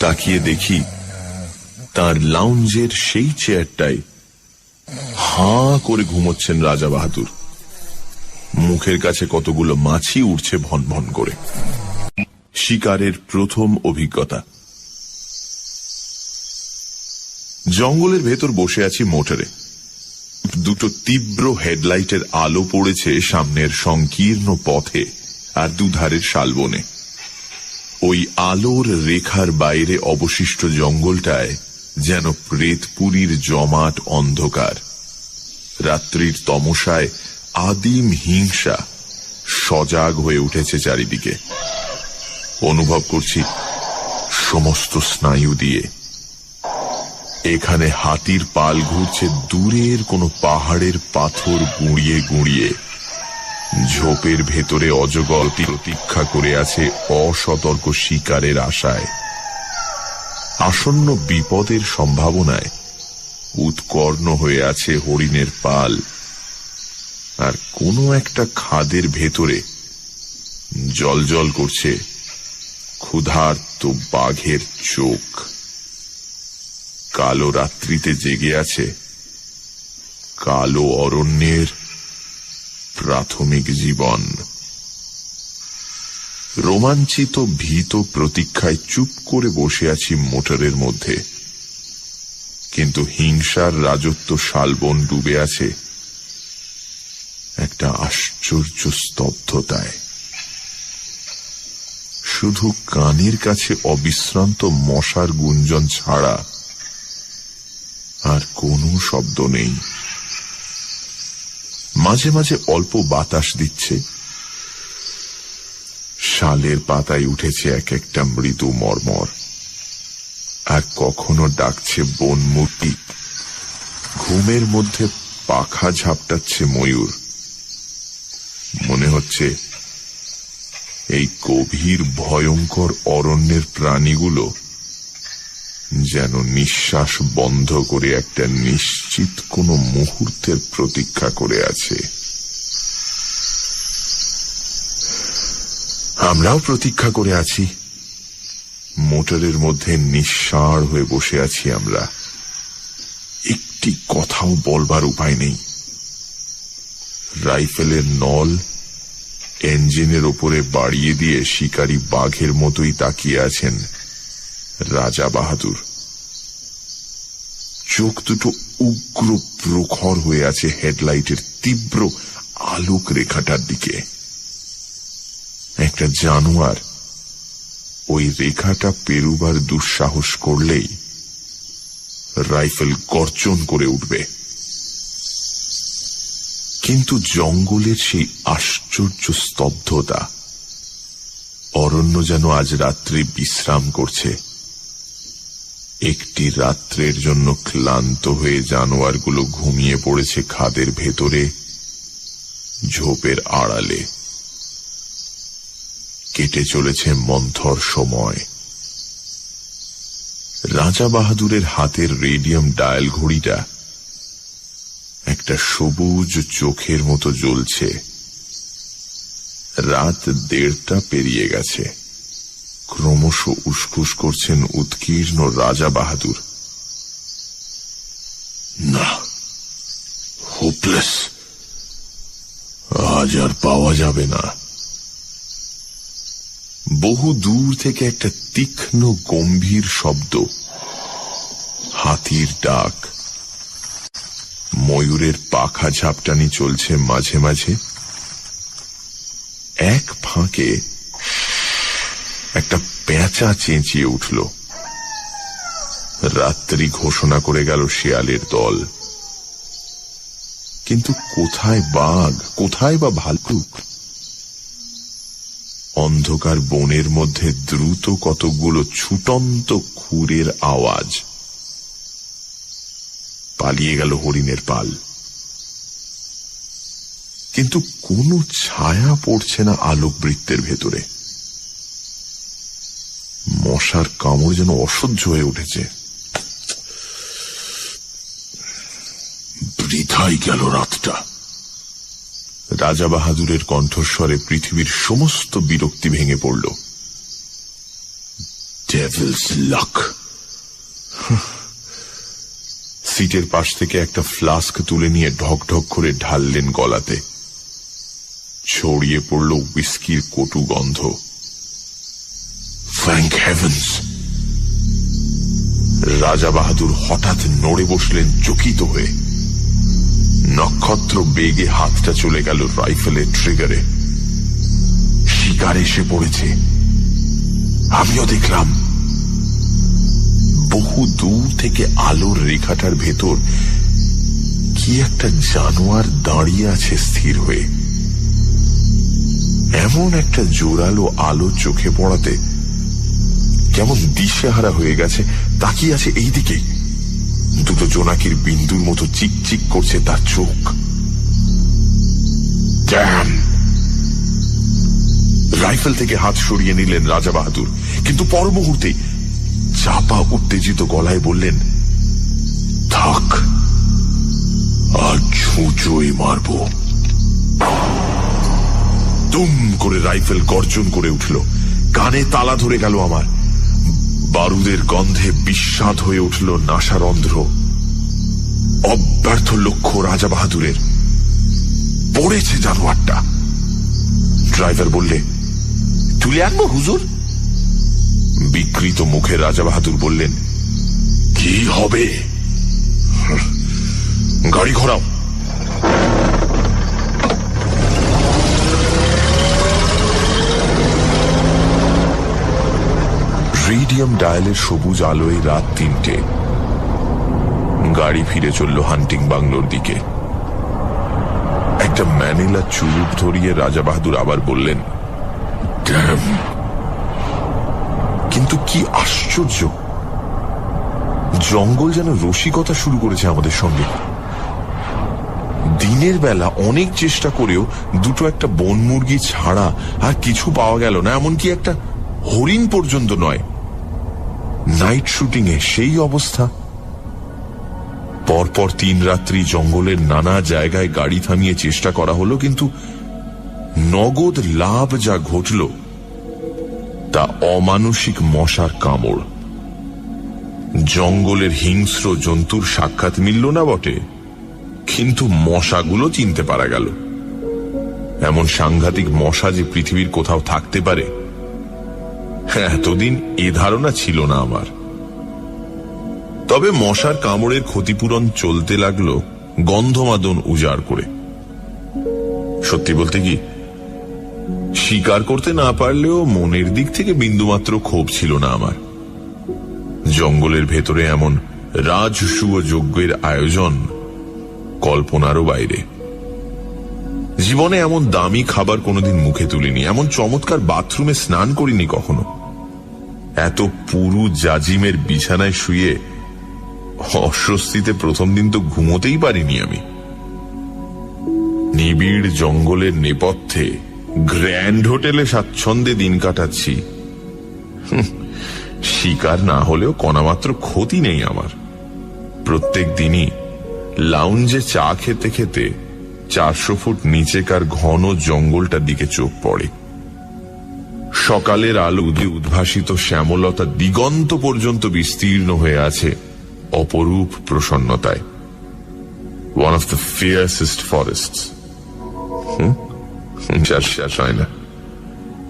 তাকিয়ে দেখি তার লাউঞ্জের সেই চেয়ারটায় হাঁ করে ঘুমোচ্ছেন রাজা বাহাদুর। মুখের কাছে কতগুলো মাছি উঠছে ভন ভন করে। শিকারের প্রথম অভিজ্ঞতা। জঙ্গলের ভেতর বসে আছি মোটরে। দুটো তীব্র হেডলাইটের আলো পড়েছে সামনের সংকীর্ণ পথে আর দুধারের শালবনে। ওই আলোর রেখার বাইরে অবশিষ্ট জঙ্গলটায় যেন প্রেতপুরীর জমাট অন্ধকার। রাত্রির তমসায় আদিম হিংসা সজাগ হয়ে উঠেছে চারিদিকে। অনুভব করছি সমস্ত স্নায়ু দিয়ে। এখানে হাতির পাল ঘুরছে দূরের কোনো পাহাড়ের পাথর গুঁড়িয়ে গুঁড়িয়ে। ঝোপের ভেতরে অজগর প্রতীক্ষা করে আছে অসতর্ক শিকারের আশায়। আসন্ন বিপদের সম্ভাবনায় উৎকর্ণ হয়ে আছে হরিণের পাল। আর কোনো একটা খাদের ভেতরে জলজল করছে ক্ষুধার্ত বাঘের চোখ। কালো রাত্রিতে জেগে আছে কালো অরণ্যের প্রাথমিক জীবন। রোমাঞ্চিত ভীত প্রতীক্ষায় চুপ করে বসে আছি মোটরের মধ্যে। কিন্তু হিংসার রাজত্ব শালবন ডুবে আছে একটা আশ্চর্য স্তব্ধতায়। শুধু কানের কাছে অবিশ্রান্ত মশার গুঞ্জন ছাড়া আর কোনো শব্দ নেই। মাঝে মাঝে অল্প বাতাস দিচ্ছে। শালের পাতায় উঠেছে এক একটা মৃদু মর্মর। আর কখনো ডাকছে বনমূর্তি। ঘুমের মধ্যে পাখা ঝাপটাচ্ছে ময়ূর। মনে হচ্ছে এই গভীর ভয়ঙ্কর অরণ্যের প্রাণীগুলো যেন নিঃশ্বাস বন্ধ করে একটা নিশ্চিত কোনো মুহূর্তের প্রতীক্ষা করে আছে। আমরাও প্রতীক্ষা করে আছি। মোটরের মধ্যে নিঃসাড় হয়ে বসে আছি আমরা। একটি কথাও বলবার উপায় নেই। রাইফেলের নল ইঞ্জিনের ওপরে বাড়িয়ে দিয়ে শিকারী বাঘের মতোই তাকিয়ে আছেন রাজা বাহাদুর। চোখ দুটো উগ্র প্রখর হয়ে আছে হেডলাইটের তীব্র আলোক রেখাটার দিকে। একটা জানোয়ার ওই রেখাটা পেরুবার দুঃসাহস করলেই রাইফেল গর্জন করে উঠবে। কিন্তু জঙ্গলের সেই আশ্চর্য স্তব্ধতা, অরণ্য যেন আজ রাত্রে বিশ্রাম করছে। একটি রাত্রের জন্য ক্লান্ত হয়ে জানোয়ারগুলো ঘুমিয়ে পড়েছে খাদের ভেতরে, ঝোপের আড়ালে। কেটে চলেছে মন্থর সময়। রাজা বাহাদুরের হাতের রেডিয়াম ডায়াল ঘড়িটা একটা সবুজ চোখের মতো জ্বলছে। রাত 1:30 পেরিয়ে গেছে। ক্রমশ উসখুস করছেন উৎকীর্ণ রাজা বাহাদুর। না, হোপলেস, আজ আর পাওয়া যাবে না। বহু দূর থেকে একটা তীক্ষ্ণ গম্ভীর শব্দ, হাতির ডাক, ময়ূরের পাখা ঝাপটানি চলছে মাঝে মাঝে। এক ফাঁকে একটা পেঁচা চেঁচিয়ে উঠল। রাত্রি ঘোষণা করে গেল শেয়ালের দল। কিন্তু কোথায় বাঘ, কোথায় বা ভাল্লুক? অন্ধকার বনের মধ্যে দ্রুত কতকগুলো ছুটন্ত খুরের আওয়াজ। পালিয়ে গেল হরিণের পাল। কিন্তু কোনো ছায়া পড়ছে না আলোকবৃত্তের ভেতরে। মশার কামড় যেন অসহ্য হয়ে উঠেছে। বৃথাই গেল রাতটা। রাজা বাহাদুরের কণ্ঠস্বরে পৃথিবীর সমস্ত বিরক্তি ভেঙে পড়ল। ডেভিলস লাক। সিটের পাশ থেকে একটা ফ্লাস্ক তুলে নিয়ে ঢক ঢক করে ঢাললেন গলাতে। ছড়িয়ে পড়ল হুইস্কির কটু গন্ধ। Thank heavens! রাজা বাহাদুর হঠাৎ নড়ে বসলেন চকিত হয়ে। নক্ষত্র বেগে হাতটা চলে গেল রাইফেলের ট্রিগারে। শিকার এসে পড়েছে। আমিও দেখলাম। বহু দূর থেকে আলোর রেখাটার ভেতর কি একটা জানোয়ার দাঁড়িয়ে আছে স্থির হয়ে। এমন একটা জোরালো আলো চোখে পড়াতে কেমন দিশেহারা হয়ে গেছে, তাকিয়ে আছে এই দিকে। দুটো জোনাকির বিন্দুর মতো চিকচিক করছে তার চোখ। রাইফেল থেকে হাত সরিয়ে নিলেন রাজা বাহাদুর, কিন্তু পর মুহূর্তে চাপা উত্তেজিত গলায় বললেন, থাক, আজ ছুঁচোই মারব। দুম করে রাইফেল গর্জন করে উঠল। কানে তালা ধরে গেল আমার। বারুদের গন্ধে বিস্বাদ হয়ে উঠল নাসারন্ধ্র। অব্যর্থ লক্ষ্য রাজা বাহাদুরের। পড়েছে জানোয়ারটা। ড্রাইভার বললে, তুলে আনবো হুজুর? বিকৃত মুখে রাজা বাহাদুর বললেন, কি হবে? গাড়ি ঘোরাও। রেডিয়াম ডায়ালের সবুজ আলোয় রাত 3টে। গাড়ি ফিরে চলল হান্টিং বাংলোর দিকে। একটা ম্যানিলা চুরুট ধরিয়ে রাজা বাহাদুর আবার বললেন, কিন্তু কি আশ্চর্য, জঙ্গল যেন রসিকতা শুরু করেছে আমাদের সঙ্গে। দিনের বেলা অনেক চেষ্টা করেও দুটো একটা বন মুরগি ছাড়া আর কিছু পাওয়া গেল না, এমনকি একটা হরিণ পর্যন্ত নয়। নাইট শুটিং এ সেই অবস্থা। পরপর 3 রাত্রি জঙ্গলের নানা জায়গায় গাড়ি থামিয়ে চেষ্টা করা হলো, কিন্তু নগদ লাভ যা ঘটল তা অমানুষিক মশার কামড়। জঙ্গলের হিংস্র জন্তুর সাক্ষাৎ মিলল না বটে, কিন্তু মশাগুলো চিনতে পারা গেল। এমন সাংঘাতিক মশা যে পৃথিবীর কোথাও থাকতে পারে, এতদিন এ ধারণা ছিল না আমার। তবে মশার কামড়ের ক্ষতিপূরণ চলতে লাগলো গন্ধমাদন উজাড় করে। সত্যি বলতে কি, স্বীকার করতে না পারলেও মনের দিক থেকে বিন্দুমাত্র ক্ষোভ ছিল না আমার। জঙ্গলের ভেতরে এমন রাজসূয় যজ্ঞের আয়োজন কল্পনারও বাইরে। জীবনে এমন দামি খাবার কোনোদিন মুখে তুলিনি, এমন চমৎকার বাথরুমে স্নান করিনি কখনো, এত পুরু জাজিমের বিছানায় শুয়ে অস্বস্তিতে প্রথম দিন তো ঘুমোতেই পারিনি আমি। নিবিড় জঙ্গলের নেপথ্যে গ্র্যান্ড হোটেলে স্বাচ্ছন্দ্যে দিন কাটাচ্ছি। শিকার না হলেও কণামাত্র ক্ষতি নেই আমার। প্রত্যেক দিনই লাউঞ্জে চা খেতে খেতে 400 ফুট নিচেকার ঘন জঙ্গলটার দিকে চোখ পড়ে। সকালের আলো উদ্ভাসিত শ্যামলতা দিগন্ত পর্যন্ত বিস্তীর্ণ হয়ে আছে অপরূপ প্রসন্নতায়। One of the fiercest forests. শেষ হয় না।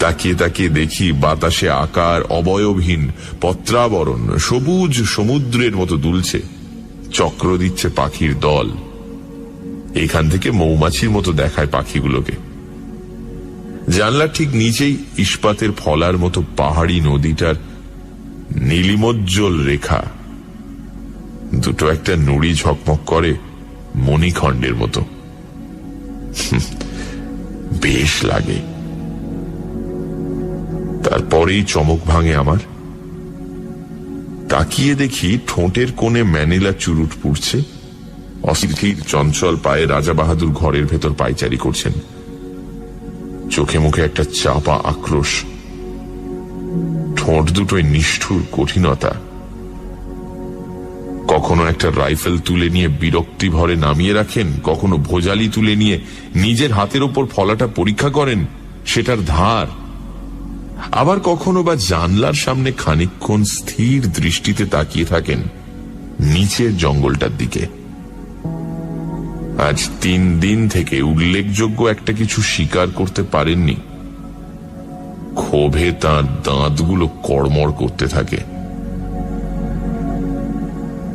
তাকিয়ে তাকিয়ে দেখি বাতাসে আকার অবয়বহীন পত্রাবরণ সবুজ সমুদ্রের মতো দুলছে, চক্র দিচ্ছে পাখির দল। এখান থেকে মৌমাছির মতো দেখায় পাখিগুলোকে। জানলার ঠিক নিচেই ইস্পাতের ফলার মতো পাহাড়ি নদীটার নীলিমোজ্জ্বল রেখা দুটো একটা নুড়ি ঝকমক করে মণিখণ্ডের মতো। বেশ লাগে। তারপরেই চমক ভাঙে আমার। তাকিয়ে দেখি ঠোঁটের কোণে ম্যানিলা চুরুট পুড়ছে। অস্থির চঞ্চল পায়ে রাজা বাহাদুর ঘরের ভেতর পায়চারি করছেন। চোখে মুখে একটা চাপা আক্রোশ, ঠোঁট দুটোয় নিষ্ঠুর কঠিনতা। কখনো একটা রাইফেল তুলে নিয়ে বিরক্তি ভরে নামিয়ে রাখেন, কখনো ভোজালি তুলে নিয়ে নিজের হাতের ওপর ফলাটা পরীক্ষা করেন, সেটার ধার। আবার কখনো বা জানলার সামনে খানিকক্ষণ স্থির দৃষ্টিতে তাকিয়ে থাকেন নিচের জঙ্গলটার দিকে। আজ 3 দিন থেকে উল্লেখযোগ্য একটা কিছু স্বীকার করতে পারেননি। ক্ষোভে তাঁর দাঁতগুলো কড়মড় করতে থাকে।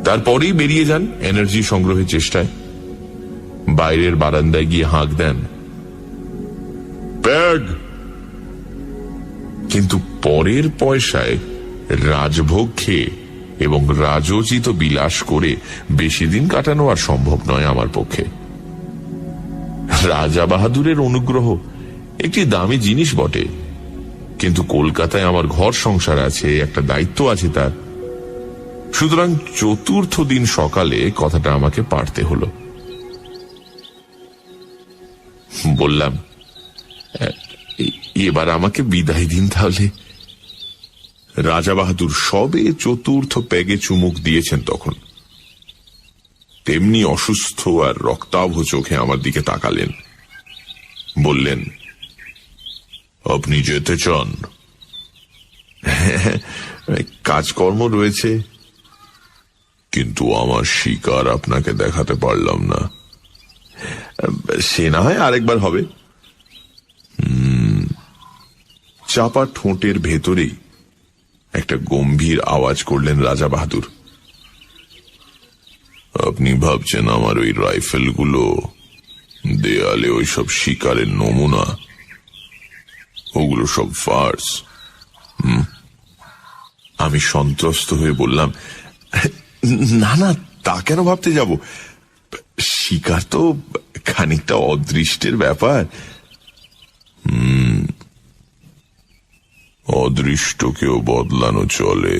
তারপরেই বেরিয়ে যান এনার্জি সংগ্রহের চেষ্টায়। বাইরের বারান্দায় গিয়ে হাঁক দেন, ব্যাগ। কিন্তু পরের পয়সায় রাজভোগ খেয়ে এবং রাজোচিত বিলাস করে বেশি দিন কাটানো আর সম্ভব নয় আমার পক্ষে। রাজা বাহাদুরের অনুগ্রহ একটি দামি জিনিস বটে, কিন্তু কলকাতায় আমার ঘর সংসার আছে, একটা দায়িত্ব আছে তার। সুতরাং 4র্থ দিন সকালে কথাটা আমাকে পারতে হলো। বললাম, এবার আমাকে বিদায় দিন তাহলে। রাজা বাহাদুর সবে 4র্থ পেগে চুমুক দিয়েছেন তখন। তেমনি অসুস্থ আর রক্তাভ চোখে আমার দিকে তাকালেন। বললেন, আপনি যেতে চান? কাজকর্ম রয়েছে, কিন্তু আমার শিকার আপনাকে দেখাতে পারলাম না। সে না হয় আরেকবার হবে। চাপা ঠোঁটের ভেতরেই একটা গম্ভীর আওয়াজ করলেন রাজা বাহাদুর, আপনি ভাবছেন আমার ওই রাইফেলগুলো দেয়ালে ওই সব শিকারের নমুনা? ওগুলো সব ফার্স। আমি সন্ত্রস্ত হয়ে বললাম, না না, তা কেন ভাবতে যাব? শিকার তো খানিকটা অদৃষ্টের ব্যাপার। অদৃষ্টকেও বদলানো চলে।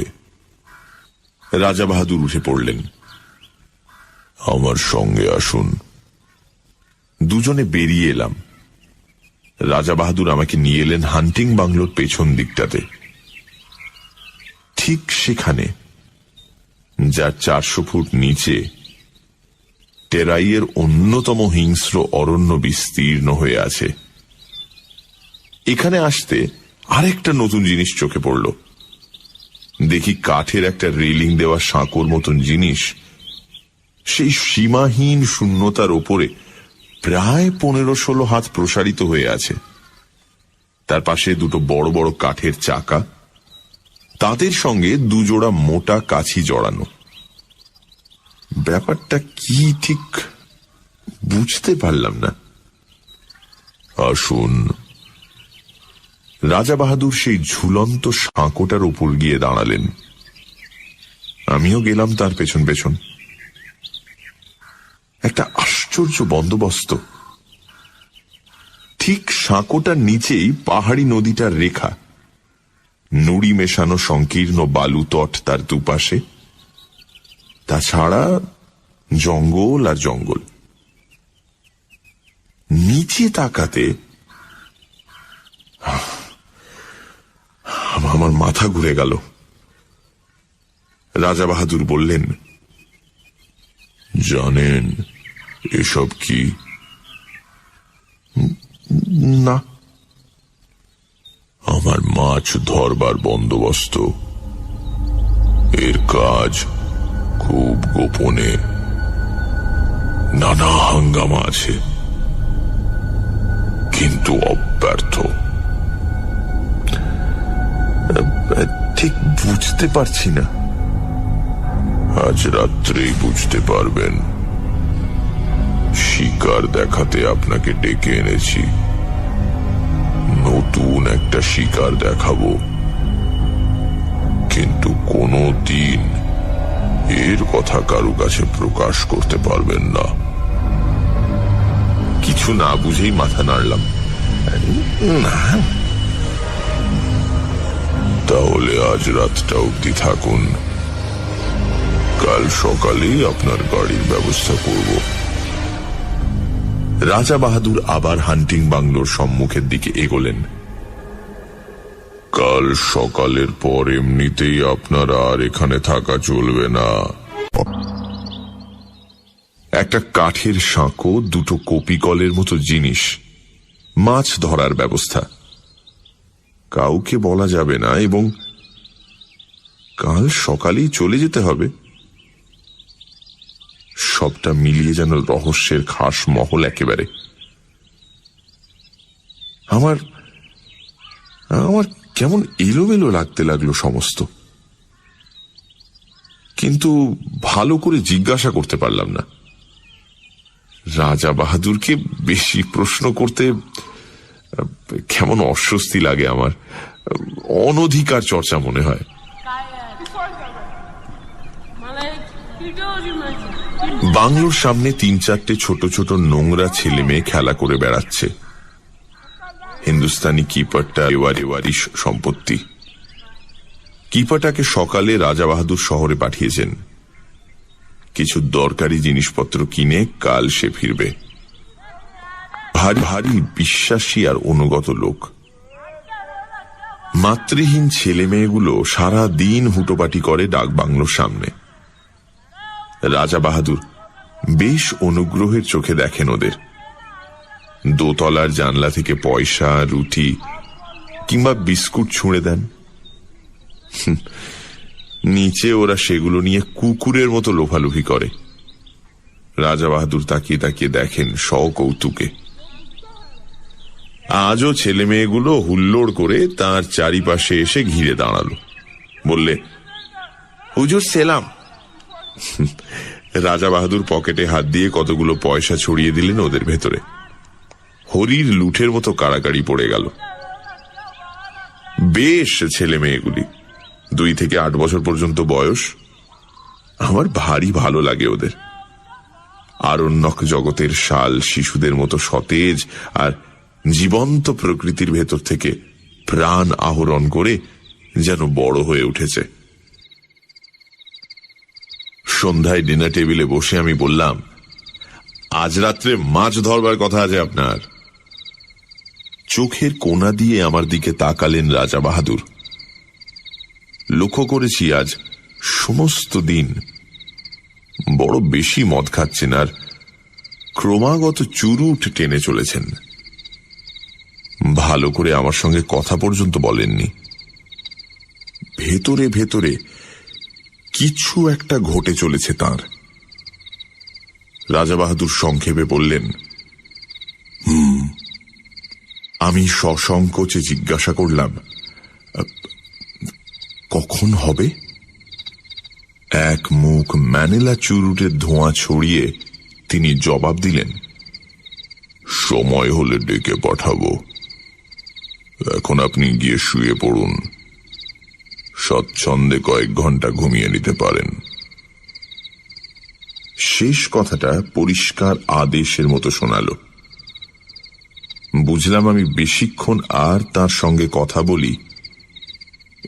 রাজা বাহাদুর উঠে পড়লেন। আমার সঙ্গে আসুন, দুজনে বেরিয়ে এলাম। রাজা বাহাদুর আমাকে নিয়ে এলেন হান্টিং বাংলোর পেছন দিকটাতে। ঠিক সেখানে, যার 400 ফুট নিচে টেরাইয়ের অন্যতম হিংস্র অরণ্য বিস্তীর্ণ হয়ে আছে। এখানে আসতে আরেকটা নতুন জিনিস চোখে পড়ল। দেখি কাঠের একটা রেলিং দেওয়া সাঁকোর মতন জিনিস সেই সীমাহীন শূন্যতার ওপরে প্রায় 15-16 হাত প্রসারিত হয়ে আছে। তার পাশে দুটো বড় বড় কাঠের চাকা, তাদের সঙ্গে দুজোড়া মোটা কাছি জড়ানো। ব্যাপারটা কি ঠিক বুঝতে পারলাম না। আসুন। রাজা বাহাদুর সেই ঝুলন্ত সাঁকোটার উপর গিয়ে দাঁড়ালেন। আমিও গেলাম তার পেছন পেছন। একটা আশ্চর্য বন্দোবস্ত। ঠিক সাঁকোটার নিচেই পাহাড়ি নদীটার রেখা, নুড়ি মেশানো সংকীর্ণ বালু তট তার দুপাশে, তাছাড়া জঙ্গল আর জঙ্গল। নিচে তাকাতে আমার মাথা ঘুরে গেল। রাজা বাহাদুর বললেন, জানেন এসব কি? না। আমার মাছ ধরবার বন্দোবস্ত। এর কাজ খুব গোপনে, নানা হাঙ্গামা আছে, কিন্তু অব্যর্থ। ঠিক বুঝতে পারছি না। আজ রাত্রেই বুঝতে পারবেন। শিকার দেখাতে আপনাকে ডেকে এনেছি। নতুন একটা শিকার দেখাবো, কিন্তু কোনো দিন এর কথা কারো কাছে প্রকাশ করতে পারবেন না। কিছু না বুঝেই মাথা নাড়লাম। না। তাহলে আজ রাতটা অবধি থাকুন, কাল সকালেই আপনার গাড়ির ব্যবস্থা করব। রাজা বাহাদুর আবার হান্টিং বাংলোর সম্মুখের দিকে এগোলেন। কাল সকালের পর এমনিতেই আপনার আর এখানে থাকা চলবে না। একটা কাঠের সাঁকো, দুটো কপিকলের মতো জিনিস, মাছ ধরার ব্যবস্থা। কাউকে বলা যাবে না এবং কাল সকালেই চলে যেতে হবে। সবটা মিলিয়ে যেন রহস্যের খাস মহল একেবারে। আমার কেমন এলোমেলো লাগতে লাগলো সমস্ত। কিন্তু ভালো করে জিজ্ঞাসা করতে পারলাম না। রাজা বাহাদুরকে বেশি প্রশ্ন করতে কেমন অস্বস্তি লাগে আমার। অনধিকার চর্চা মনে হয়। বাংলোর সামনে 3-4টে ছোট ছোট নোংরা ছেলে মেয়ে খেলা করে বেড়াচ্ছে। হিন্দুস্তানি কিপারটা এওয়ারি সম্পত্তি। কিপারটাকে সকালে রাজা বাহাদুর শহরে পাঠিয়েছেন। কিছু দরকারি জিনিসপত্র কিনে কাল সে ফিরবে। ভারী ভারী বিশ্বাসী আর অনুগত লোক। মাতৃহীন ছেলে মেয়েগুলো সারা দিন হুটোপাটি করে ডাক বাংলোর সামনে। রাজা বাহাদুর বেশ অনুগ্রহের চোখে দেখেন ওদের। দোতলার জানলা থেকে পয়সা, রুটি কিংবা বিস্কুট ছুঁড়ে দেন। নিচে ওরা সেগুলো নিয়ে কুকুরের মতো লোফালুফি করে। রাজা বাহাদুর তাকিয়ে তাকিয়ে দেখেন সকৌতুকে। আজও ছেলে মেয়েগুলো হুল্লোড় করে তার চারিপাশে এসে ঘিরে দাঁড়ালো। বললে, হুজুর সেলাম। রাজা বাহাদুর পকেটে হাত দিয়ে কতগুলো পয়সা ছড়িয়ে দিলেন ওদের ভেতরে। হরির লুঠের মতো কাড়াকাড়ি পড়ে গেল। বেশ ছেলে মেয়েগুলি, 2 থেকে 8 বছর পর্যন্ত বয়স। আমার ভারী ভালো লাগে ওদের। আরণ্যক জগতের শাল শিশুদের মতো সতেজ আর জীবন্ত প্রকৃতির ভেতর থেকে প্রাণ আহরণ করে যেন বড় হয়ে উঠেছে। সন্ধ্যায় ডিনার টেবিলে বসে আমি বললাম, আজ রাত্রে মাছ ধরবার কথা আছে আপনার। চোখের কোনা দিয়ে আমার দিকে তাকালেন রাজা বাহাদুর। লক্ষ্য করেছি আজ সমস্ত দিন বড় বেশি মদ খাচ্ছেন আর ক্রমাগত চুরুট টেনে চলেছেন। ভালো করে আমার সঙ্গে কথা পর্যন্ত বলেননি। ভেতরে ভেতরে কিছু একটা ঘটে চলেছে তাঁর। রাজা বাহাদুর সংক্ষেপে বললেন, আমি সসংকোচে জিজ্ঞাসা করলাম, কখন হবে? এক মুখ ম্যানিলা চুরুটের ধোঁয়া ছড়িয়ে তিনি জবাব দিলেন, সময় হলে ডেকে পাঠাবো। এখন আপনি গিয়ে শুয়ে পড়ুন, স্বচ্ছন্দে কয়েক ঘন্টা ঘুমিয়ে নিতে পারেন। শেষ কথাটা পরিষ্কার আদেশের মতো শোনালো। বুঝলাম আমি বেশিক্ষণ আর তার সঙ্গে কথা বলি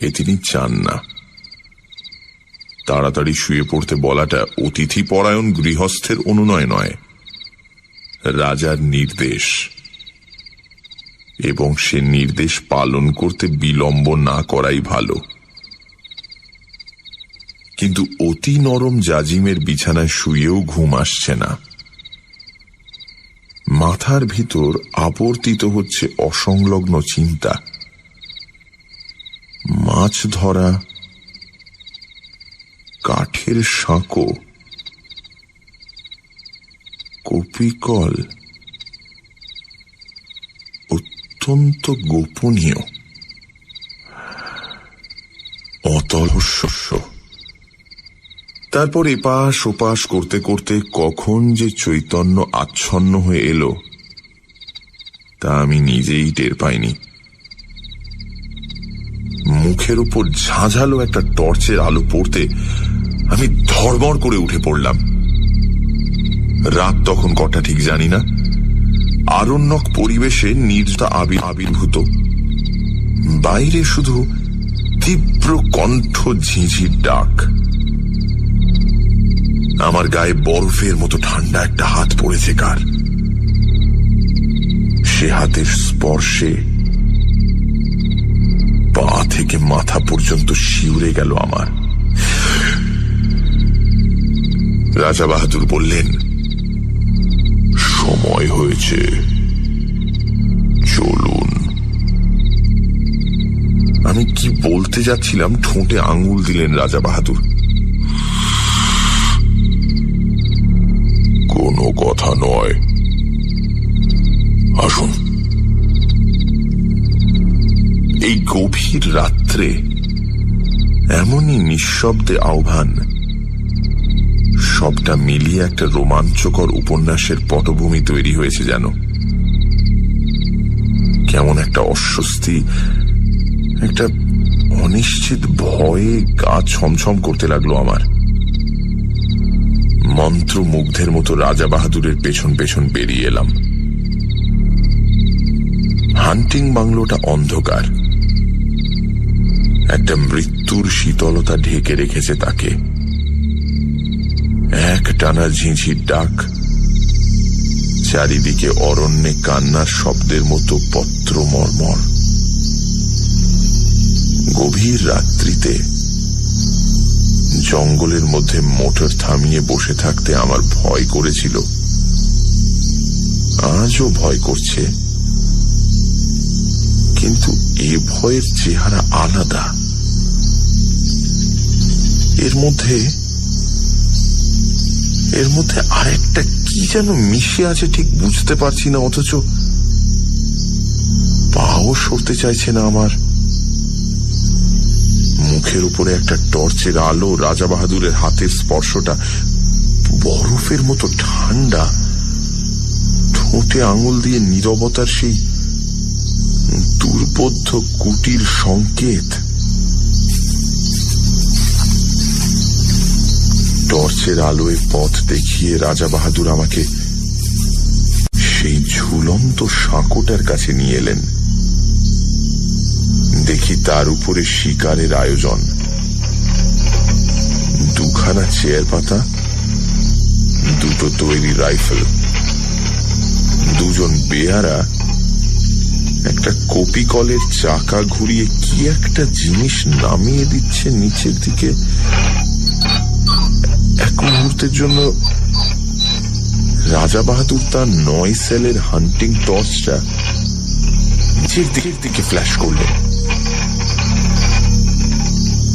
এ তিনি চান না। তাড়াতাড়ি শুয়ে পড়তে বলাটা অতিথি পরায়ণ গৃহস্থের অনুনয় নয়, রাজার নির্দেশ, এবং সে নির্দেশ পালন করতে বিলম্ব না করাই ভালো। কিন্তু অতি নরম জাজিমের বিছানায় শুয়েও ঘুম আসছে না। মাথার ভিতর আবর্তিত হচ্ছে অসংলগ্ন চিন্তা। মাছ ধরা, কাঠের সাঁকো, কপিকল, অত্যন্ত গোপনীয়, অতলস্য। তারপর এপাশ ওপাশ করতে করতে কখন যে চৈতন্য আচ্ছন্ন হয়ে এলো তা আমি নিজেই টের পাইনি। মুখের উপর ঝাঁঝালো একটা টর্চের আলো পড়তে আমি ধড়মড় করে উঠে পড়লাম। রাত তখন কটা ঠিক জানি না। আরণ্যক পরিবেশে নির্জনতা আবির্ভূত। বাইরে শুধু তীব্র কণ্ঠ ঝিঁঝির ডাক। আমার গায়ে বরফের মতো ঠান্ডা একটা হাত পড়েছে কার। সে হাতের স্পর্শে পা থেকে মাথা পর্যন্ত শিউরে গেল আমার। রাজা বাহাদুর বললেন, সময় হয়েছে, চলুন। আমি কি বলতে যাচ্ছিলাম ঠোঁটে আঙুল দিলেন রাজা বাহাদুর। কোনো কথা নয়, আসুন। এই গভীর রাত্রে এমনই নিঃশব্দে আহ্বান, সবটা মিলিয়ে একটা রোমাঞ্চকর উপন্যাসের পটভূমি তৈরি হয়েছে যেন। কেমন একটা অস্বস্তি, একটা অনিশ্চিত ভয়ে গা ছমছম করতে লাগলো আমার। মন্ত্রমুগ্ধের মতো রাজা বাহাদুরের পেছন পেছন বেরিয়ে এলাম। হান্টিং বাংলোটা অন্ধকার। একটা মৃত্যুর শীতলতা ঢেকে রেখেছে তাকে। এক টানা ঝিঁঝির ডাক, চারিদিকে অরণ্যে কান্নার শব্দের মতো পত্র মর্মর। গভীর রাত্রিতে জঙ্গলের মধ্যে মোটর থামিয়ে বসে থাকতে আমার ভয় করেছিল, আজও ভয় করছে। কিন্তু এ ভয়ের চেহারা আলাদা। এর মধ্যে আরেকটা কি যেন মিশে আছে, ঠিক বুঝতে পারছি না। অথচ পাও সরতে চাইছে না আমার। মুখের উপরে একটা টর্চের আলো, রাজা বাহাদুরের হাতের স্পর্শটা বরফের মতো ঠান্ডা। ঠোঁটে আঙুল দিয়ে নীরবতার সেই দুর্বোধ্য কুটির সংকেত। টর্চের আলোয় পথ দেখিয়ে রাজা বাহাদুর আমাকে সেই ঝুলন্ত সাঁকোটার কাছে নিয়ে এলেন। দেখি তার উপরে শিকারের আয়োজন। দুখানা চেয়ার পাতা, দুটো তৈরি রাইফেল, দুজন বেয়ারা একটা কপি কলের চাকা ঘুরিয়ে কি একটা জিনিস নামিয়ে দিচ্ছে নিচের দিকে। এক মুহূর্তের জন্য রাজা বাহাদুর তার 9 সেলের হান্টিং টর্চটা নিচের দিকে ফ্ল্যাশ করলেন।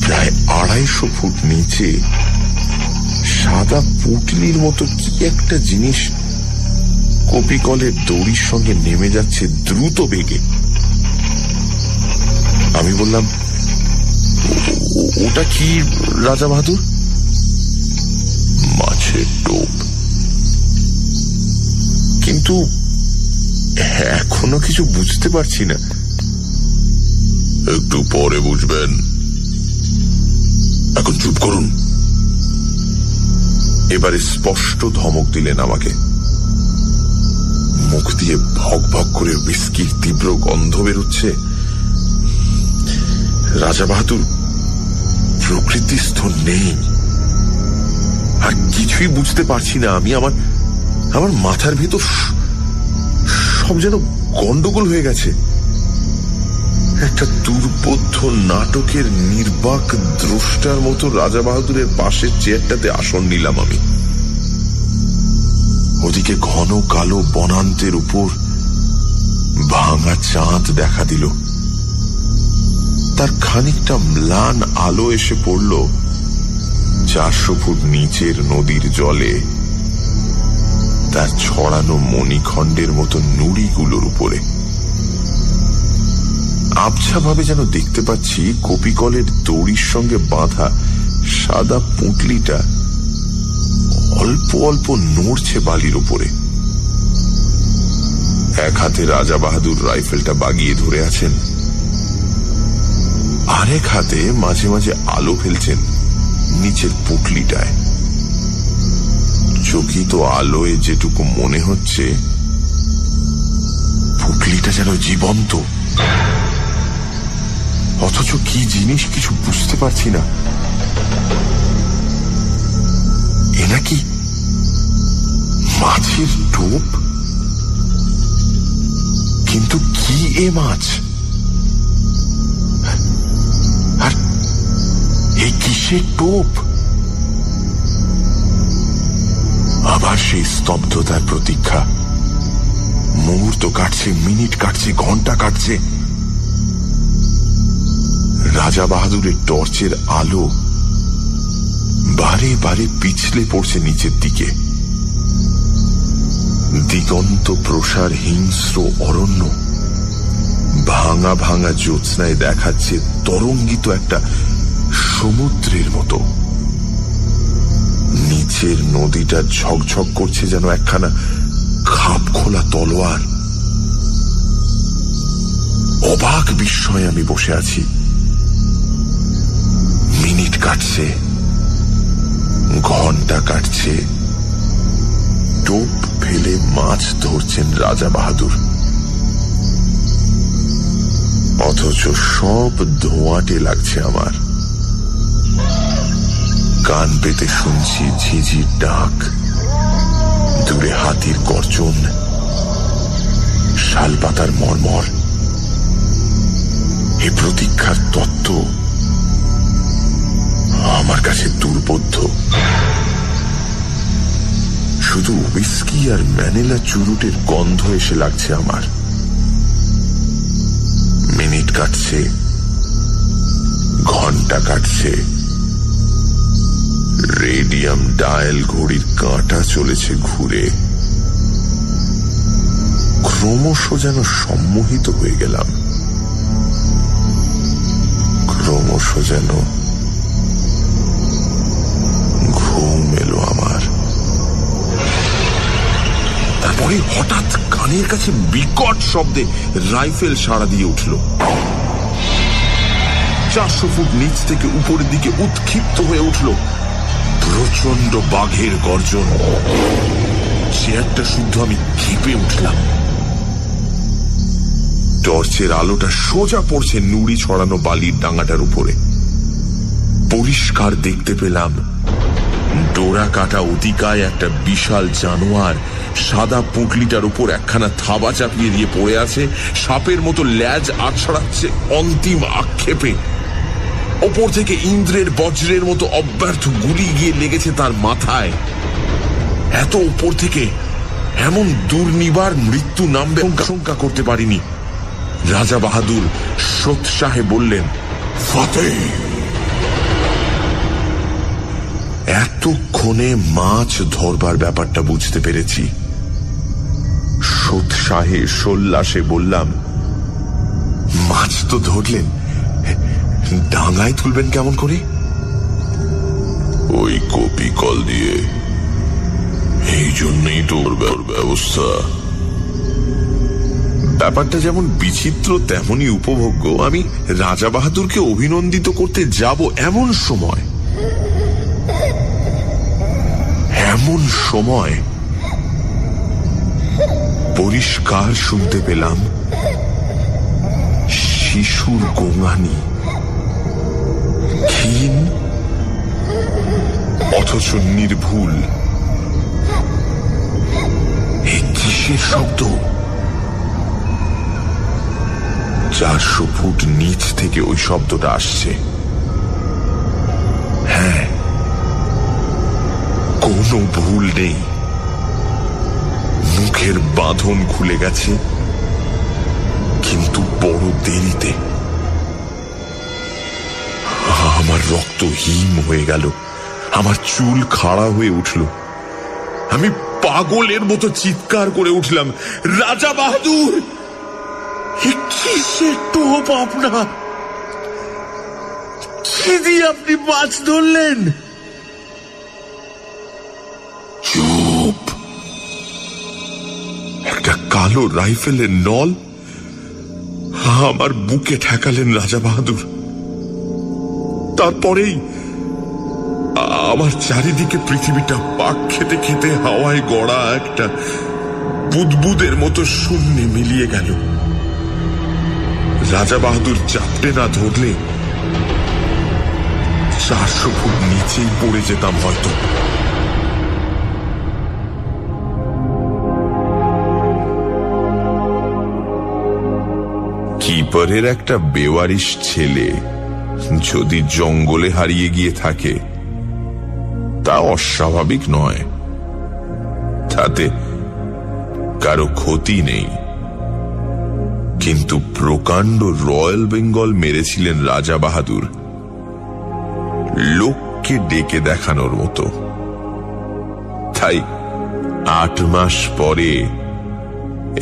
প্রায় 250 ফুট নিচে সাদা পুটলির মতো কি একটা জিনিস কপি কলের দড়ির সঙ্গে নেমে যাচ্ছে দ্রুত বেগে। আমি বললাম, ওটা কি রাজা বাহাদুর? মাছের টোপ। কিন্তু এখনো কিছু বুঝতে পারছি না। একটু পরে বুঝবেন, এখন চুপ করুন। এবারে স্পষ্ট ধমক দিলেন আমাকে। মুখ দিয়ে ভক ভক করে হুইস্কির তীব্র গন্ধ বেরোচ্ছে। রাজা বাহাদুর প্রকৃতিস্থ নেই, আর কিছুই বুঝতে পারছি না আমি। আমার মাথার ভিতর সব যেন গন্ডগোল হয়ে গেছে। একটা দুর্বোধ্য নাটকের নির্বাক দ্রষ্টার মতো রাজা বাহাদুরের পাশের চেয়ারটাতে আসন নিলাম আমি। ওদিকে ঘন কালো বনান্তের উপর ভাঙা চাঁদ দেখা দিল। তার খানিকটা ম্লান আলো এসে পড়ল 400 ফুট নিচের নদীর জলে, তার ছড়ানো মণিখণ্ডের মতো নুড়িগুলোর উপরে। আবছাভাবে যেন দেখতে পাচ্ছি কপিকলের দড়ির সঙ্গে বাঁধা সাদা পুঁটলিটা অল্প অল্প নড়ছে বালির উপরে। এক হাতে রাজা বাহাদুর রাইফেলটা বাগিয়ে ধরে আছেন, আরেক হাতে মাঝে মাঝে আলো ফেলছেন নিচের পুঁটলিটায়। চকিত আলোয় যেটুকু মনে হচ্ছে পুঁটলিটা যেন জীবন্ত, অথচ কি জিনিস কিছু বুঝতে পারছি না। এ নাকি মাছের টোপ? কিন্তু কি এ মাছ? আর এই কিসের টোপ? আবার সেই স্তব্ধতার প্রতীক্ষা। মুহূর্ত কাটছে, মিনিট কাটছে, ঘন্টা কাটছে। রাজা বাহাদুরের টর্চের আলো বারে বারে পিছলে পড়ছে নিচের দিকে। দিগন্ত প্রসার হিংস্র অরণ্য ভাঙা ভাঙা জ্যোৎস্নায় দেখাচ্ছে তরঙ্গিত একটা সমুদ্রের মতো। নিচের নদীটা ঝকঝক করছে যেন একখানা খাপ খোলা তলোয়ার। অবাক বিস্ময়ে আমি বসে আছি। মিনিট কাটছে, ঘন্টা কাটছে, টোপ ফেলে মাছ ধরছেন রাজা বাহাদুর, অথচ সব ধোঁয়াটে লাগছে আমার। কান পেতে শুনছি ঝিঝির ডাক, দূরে হাতির গর্জন, শালপাতার মর্মর। এ প্রতীক্ষার তত্ত্ব আমার কাছে দুর্বোধ্য। শুধু হুইস্কি আর ম্যানিলা চুরুটের গন্ধ এসে লাগছে আমার। মিনিট কাটছে, ঘন্টা কাটছে, রেডিয়াম ডায়াল ঘড়ির কাঁটা চলেছে ঘুরে। ক্রমশ যেন সম্মোহিত হয়ে গেলাম, ক্রমশ যেন ঘুম এলো আমার। তারপরে হঠাৎ কানের কাছে বিকট শব্দে রাইফেল সাড়া দিয়ে উঠল। 400 ফুট নিচ থেকে উপরের দিকে উৎক্ষিপ্ত হয়ে উঠল প্রচন্ড বাঘের গর্জন। চেয়ারটা শুদ্ধ আমি ক্ষেপে উঠলাম। টর্চের আলোটা সোজা পড়ছে নুড়ি ছড়ানো বালির ডাঙাটার উপরে। পরিষ্কার দেখতে পেলাম ডোরা কাটা অতিকায় একটা বিশাল জানোয়ার সাদা পুঁটলিটার উপর একখানা থাবা চাপিয়ে দিয়ে পড়ে আছে, সাপের মতো ল্যাজ আছড়াচ্ছে অন্তিম আক্ষেপে। ওপর থেকে ইন্দ্রের বজ্রের মতো অব্যর্থ গুলি গিয়ে লেগেছে তার মাথায়। এত উপর থেকে এমন দুর্নিবার মৃত্যু নামবে আশঙ্কা করতে পারিনি। রাজা বাহাদুর সোৎসাহে বললেন, ফতেহ। এতক্ষণে মাছ ধরবার ব্যাপারটা বুঝতে পেরেছি। সোৎসাহে সোল্লাসে বললাম, মাছ তো ধরলেন, ডাঙায় তুলবেন কেমন করে? ওই কপি কল দিয়ে। এই জন্যই তো ওর ব্যবস্থা। ব্যাপারটা যেমন বিচিত্র তেমনই উপভোগ্য। আমি রাজা বাহাদুরকে অভিনন্দিত করতে যাব এমন সময় পরিষ্কার শুনতে পেলাম শিশুর গোঙানি, ক্ষীণ অথচ নির্ভুল। এই কিসের শব্দ? 400 ফুট নিচ থেকে ওই শব্দটা আসছে। হ্যাঁ, কোনো ভুল নেই। মুখের বাঁধন খুলে গেছে, কিন্তু বড় দেরিতে। আমার রক্ত হিম হয়ে গেল, আমার চুল খাড়া হয়ে উঠল। আমি পাগলের মতো চিৎকার করে উঠলাম, রাজা বাহাদুর! কিসের টোপ আপনার? কি দিয়ে আপনি মাছ ধরলেন? চুপ! একটা কালো রাইফেলের নল আমার বুকে ঠেকালেন রাজা বাহাদুর। তারপরেই আমার চারিদিকে পৃথিবীটা পাক খেতে খেতে হাওয়ায় গড়া একটা বুদবুদের মতো শূন্যে মিলিয়ে গেল। রাজা বাহাদুর চাপটে না ধরলে 400 ফুট নিচেই পড়ে যেতাম হয়তো। কিপারের একটা বেওয়ারিশ ছেলে যদি জঙ্গলে হারিয়ে গিয়ে থাকে তা অস্বাভাবিক নয়, তাতে কারো ক্ষতি নেই। কিন্তু প্রকাণ্ড রয়্যাল বেঙ্গল মেরেছিলেন রাজা বাহাদুর, লোককে ডেকে দেখানোর মতো। তাই 8 মাস পরে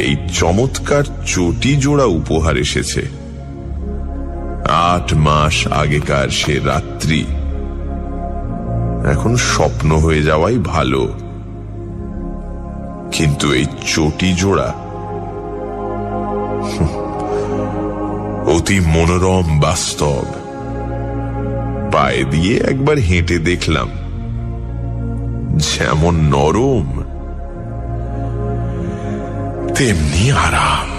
এই চমৎকার চটি জোড়া উপহার এসেছে। 8 মাস আগেকার সে রাত্রি এখন স্বপ্ন হয়ে যাওয়াই ভালো। কিন্তু এই চটি জোড়া অতি মনোরম বাস্তব। পায়ে দিয়ে একবার হেঁটে দেখলাম, যেমন নরম তেমনি আরাম।